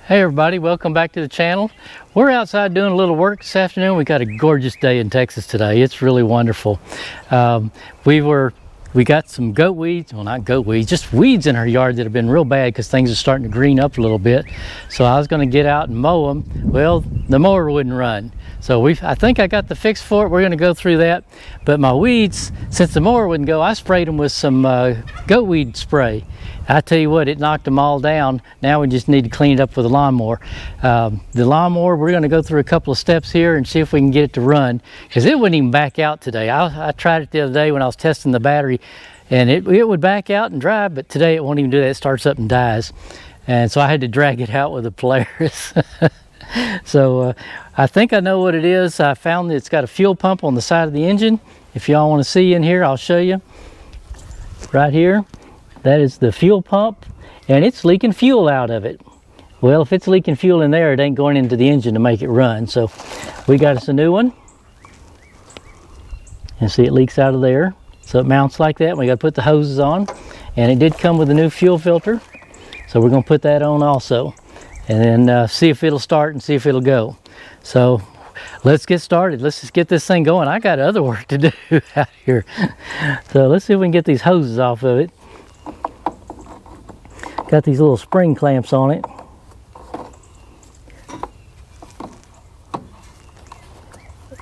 Hey everybody, welcome back to the channel. We're outside doing a little work this afternoon. We got a gorgeous day in Texas today. It's really wonderful. We got some goat weeds, well not goat weeds, just weeds in our yard that have been real bad because things are starting to green up a little bit. So I was going to get out and mow them. Well, the mower wouldn't run. So I think I got the fix for it. We're going to go through that. But my weeds, since the mower wouldn't go, I sprayed them with some goat weed spray. I tell you what, it knocked them all down. Now we just need to clean it up with a lawnmower. The lawnmower, we're going to go through a couple of steps here and see if we can get it to run, because it wouldn't even back out today. I tried it the other day when I was testing the battery, and it would back out and drive, but today it won't even do that. It starts up and dies. And so I had to drag it out with a Polaris. So I think I know what it is. I found that it's got a fuel pump on the side of the engine. If y'all want to see in here, I'll show you. Right here. That is the fuel pump, and it's leaking fuel out of it. Well, if it's leaking fuel in there, it ain't going into the engine to make it run. So we got us a new one. And see, it leaks out of there. So it mounts like that. We got to put the hoses on, and it did come with a new fuel filter. So we're going to put that on also, and then see if it'll start and see if it'll go. So let's get started. Let's just get this thing going. I got other work to do out here. So let's see if we can get these hoses off of it. Got these little spring clamps on it.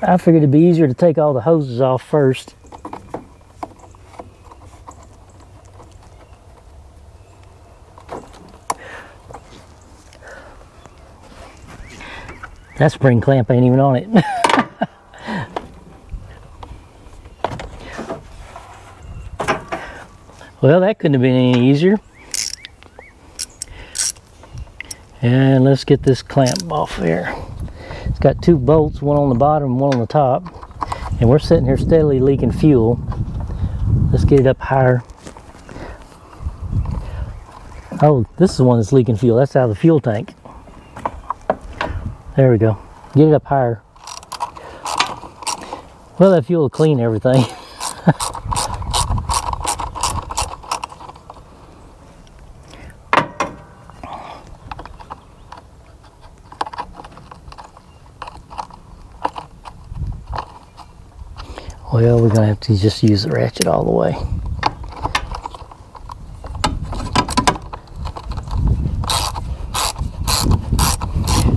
I figured it'd be easier to take all the hoses off first. That spring clamp ain't even on it. Well, that couldn't have been any easier. And let's get this clamp off there. It's got two bolts, one on the bottom and one on the top. And we're sitting here steadily leaking fuel. Let's get it up higher. Oh, this is the one that's leaking fuel. That's out of the fuel tank. There we go. Get it up higher. Well, that fuel will clean everything. Well, we're going to have to just use the ratchet all the way.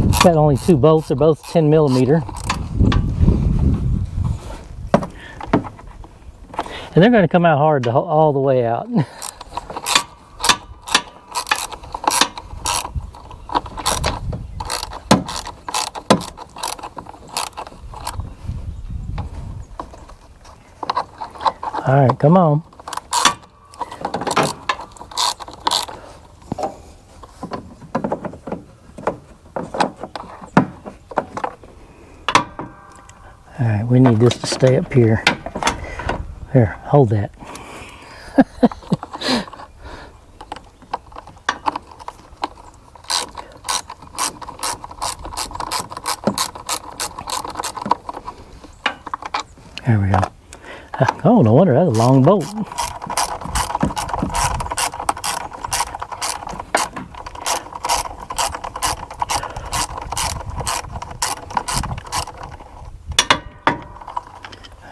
It's got only two bolts. They're both 10 millimeter. And they're going to come out hard all the way out. All right, come on. All right, we need this to stay up here. Here, hold that. There we go. Oh, no wonder that's a long bolt.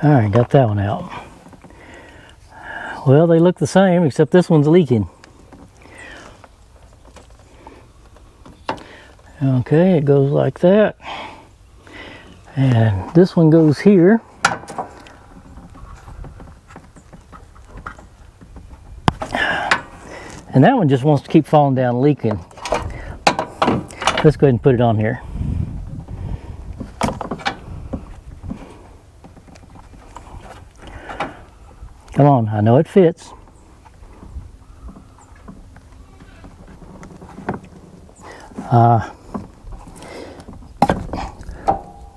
All right, got that one out. Well, they look the same, except this one's leaking. Okay, it goes like that. And this one goes here. And that one just wants to keep falling down leaking. Let's go ahead and put it on here. Come on, I know it fits.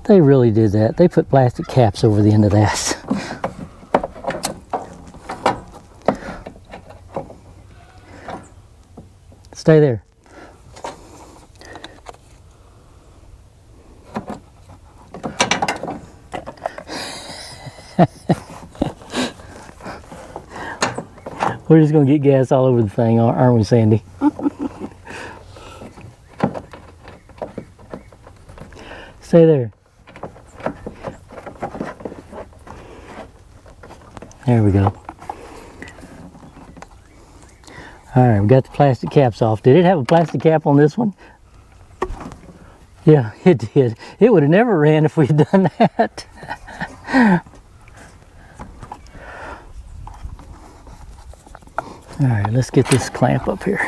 They really did that. They put plastic caps over the end of that. Stay there. We're just going to get gas all over the thing, aren't we, Sandy? Stay there. There we go. All right, we got the plastic caps off. Did it have a plastic cap on this one? Yeah, it did. It would have never ran if we had done that. All right, let's get this clamp up here.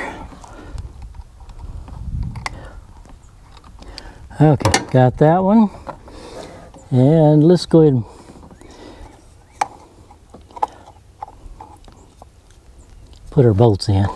Okay, got that one. And let's go ahead and put our bolts in.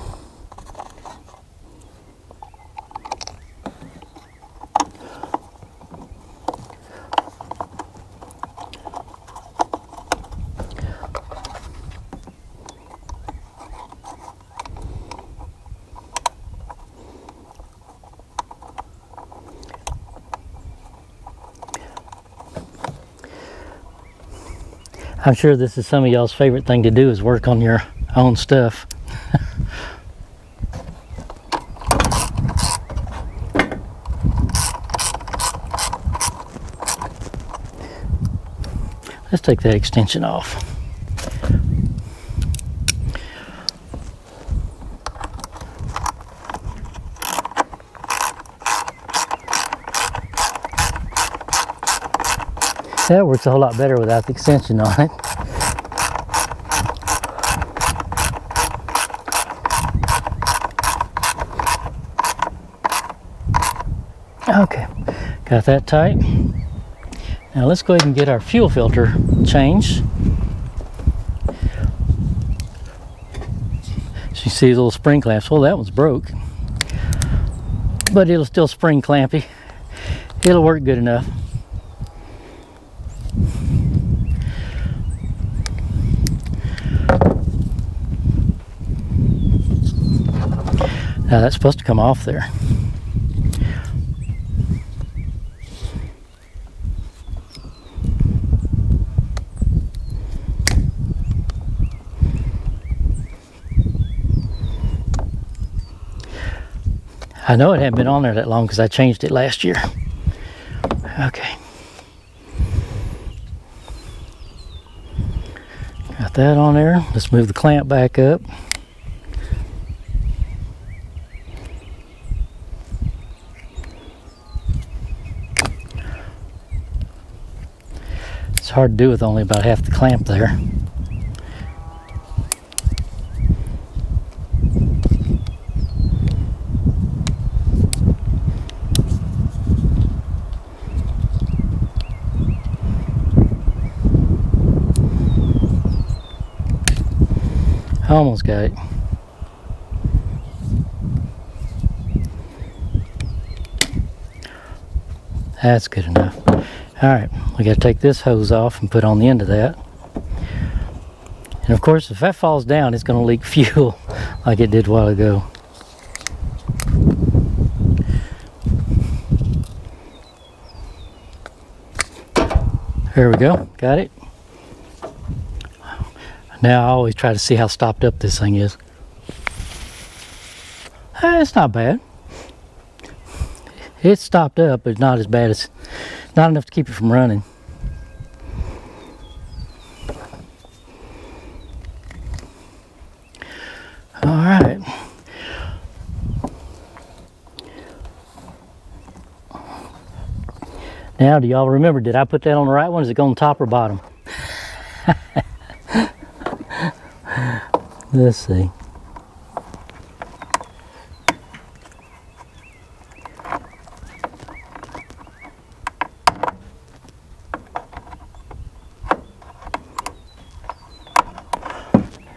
I'm sure this is some of y'all's favorite thing to do, is work on your own stuff. Let's take that extension off. That works a whole lot better without the extension on it. Okay, got that tight. Now let's go ahead and get our fuel filter changed. So you see these little spring clamps. Well, that one's broke, but it'll still spring clampy. It'll work good enough. Now that's supposed to come off there. I know it hadn't been on there that long because I changed it last year. Okay. Got that on there. Let's move the clamp back up. It's hard to do with only about half the clamp there. Almost got it. That's good enough. All right, we got to take this hose off and put on the end of that. And of course, if that falls down, it's going to leak fuel like it did a while ago. There we go, got it. Now I always try to see how stopped up this thing is. It's not bad. It's stopped up, but not as bad as, not enough to keep it from running. All right. Now, do y'all remember, did I put that on the right one? Is it on top or bottom? Let's see.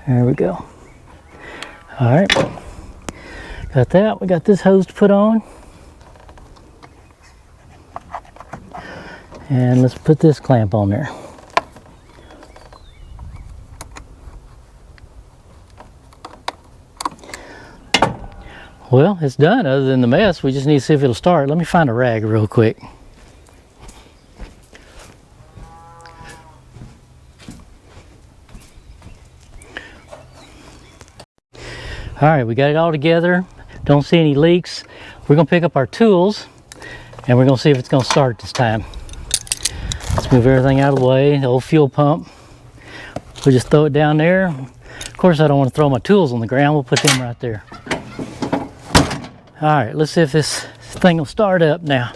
There we go. All right. Got that. We got this hose to put on. And let's put this clamp on there. Well, it's done other than the mess. We just need to see if it'll start. Let me find a rag real quick. All right, we got it all together. Don't see any leaks. We're gonna pick up our tools and we're gonna see if it's gonna start this time. Let's move everything out of the way. The old fuel pump. We'll just throw it down there. Of course, I don't want to throw my tools on the ground. We'll put them right there. All right, let's see if this thing will start up now.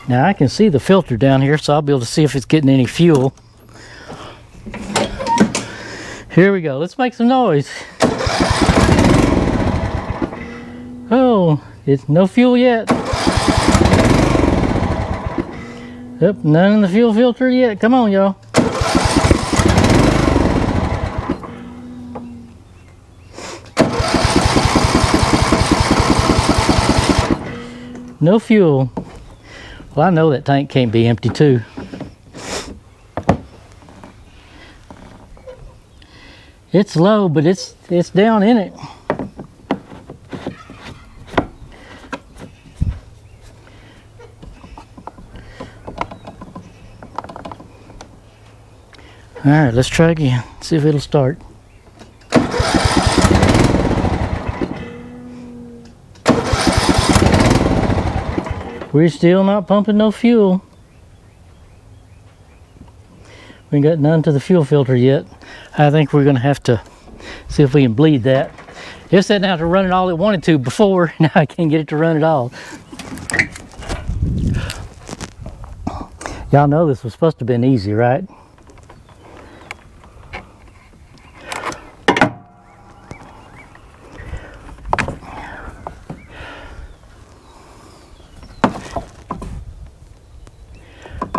Now I can see the filter down here, so I'll be able to see if it's getting any fuel. Here we go. Let's make some noise. Oh, it's no fuel yet. Yep, none in the fuel filter yet. Come on, y'all. No fuel. Well, I know that tank can't be empty too. It's low, but it's down in it. All right, let's try again. See if it'll start. We're still not pumping no fuel. We ain't got none to the fuel filter yet. I think we're gonna have to see if we can bleed that. Just didn't have to run it all it wanted to before. Now I can't get it to run at all. Y'all know this was supposed to have been easy, right?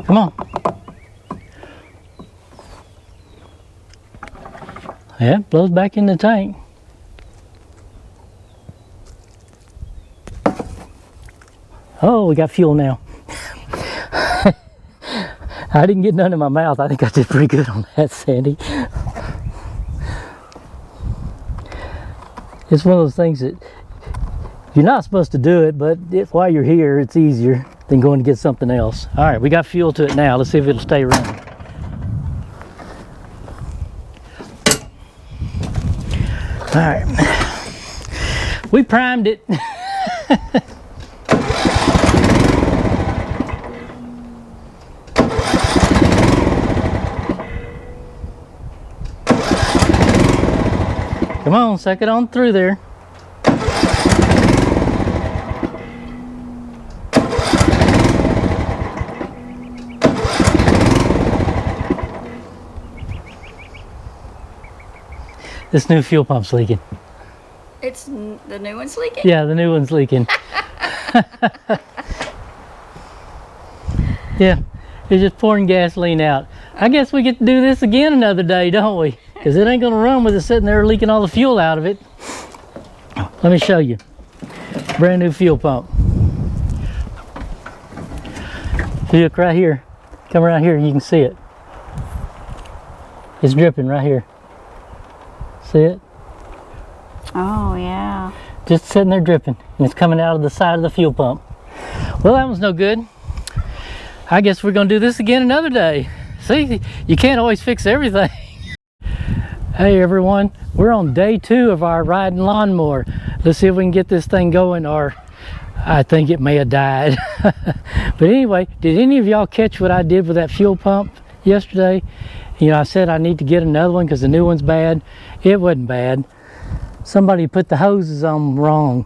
Come on. Yeah, it blows back in the tank. Oh, we got fuel now. I didn't get none in my mouth. I think I did pretty good on that, Sandy. It's one of those things that you're not supposed to do it, but while you're here, it's easier than going to get something else. All right, we got fuel to it now. Let's see if it'll stay running. All right, we primed it. Come on, suck it on through there. This new fuel pump's leaking. It's the new one's leaking? Yeah, the new one's leaking. Yeah, it's just pouring gasoline out. I guess we get to do this again another day, don't we? Because it ain't gonna run with it sitting there leaking all the fuel out of it. Let me show you. Brand new fuel pump. If you look right here, come around here, you can see it. It's dripping right here. See it? Oh, yeah. Just sitting there dripping, and it's coming out of the side of the fuel pump. Well, that was no good. I guess we're gonna do this again another day. See, you can't always fix everything. Hey everyone, we're on day 2 of our riding lawnmower. Let's see if we can get this thing going, or I think it may have died. But anyway, did any of y'all catch what I did with that fuel pump yesterday? You know, I said I need to get another one because the new one's bad. It wasn't bad. Somebody put the hoses on wrong.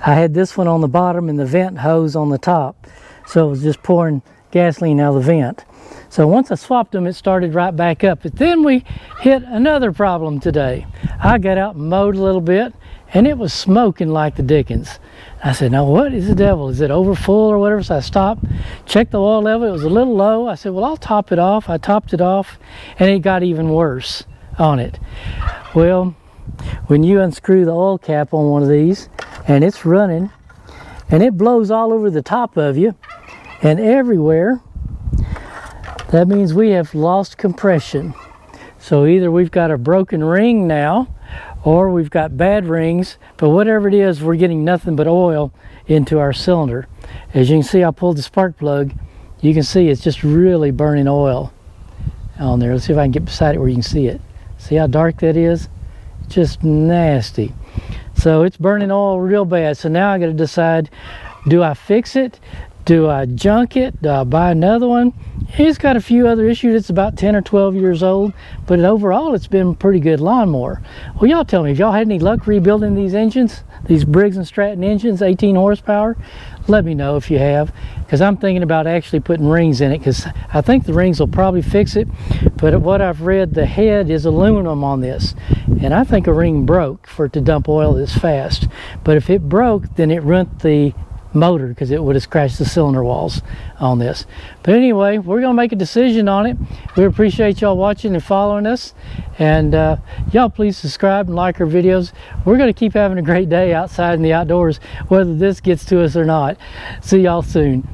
I had this one on the bottom and the vent hose on the top. So it was just pouring gasoline out of the vent. So once I swapped them, it started right back up. But then we hit another problem today. I got out and mowed a little bit, and it was smoking like the dickens. I said, now what is the devil? Is it over full or whatever? So I stopped, checked the oil level. It was a little low. I said, well, I'll top it off. I topped it off, and it got even worse on it. Well, when you unscrew the oil cap on one of these, and it's running, and it blows all over the top of you and everywhere, that means we have lost compression. So either we've got a broken ring now, or we've got bad rings, but whatever it is, we're getting nothing but oil into our cylinder. As you can see, I pulled the spark plug. You can see it's just really burning oil on there. Let's see if I can get beside it where you can see it. See how dark that is? Just nasty. So it's burning oil real bad. So now I got to decide, Do I fix it? Do I junk it? Do I buy another one? It's got a few other issues. It's about 10 or 12 years old, but overall it's been a pretty good lawnmower. Well, y'all tell me, if y'all had any luck rebuilding these engines, these Briggs & Stratton engines, 18 horsepower? Let me know if you have, because I'm thinking about actually putting rings in it, because I think the rings will probably fix it. But what I've read, the head is aluminum on this, and I think a ring broke for it to dump oil this fast. But if it broke, then it ruined the motor, because it would have scratched the cylinder walls on this. But anyway, we're going to make a decision on it. We appreciate y'all watching and following us, and y'all please subscribe and like our videos. We're going to keep having a great day outside in the outdoors, whether this gets to us or not. See y'all soon.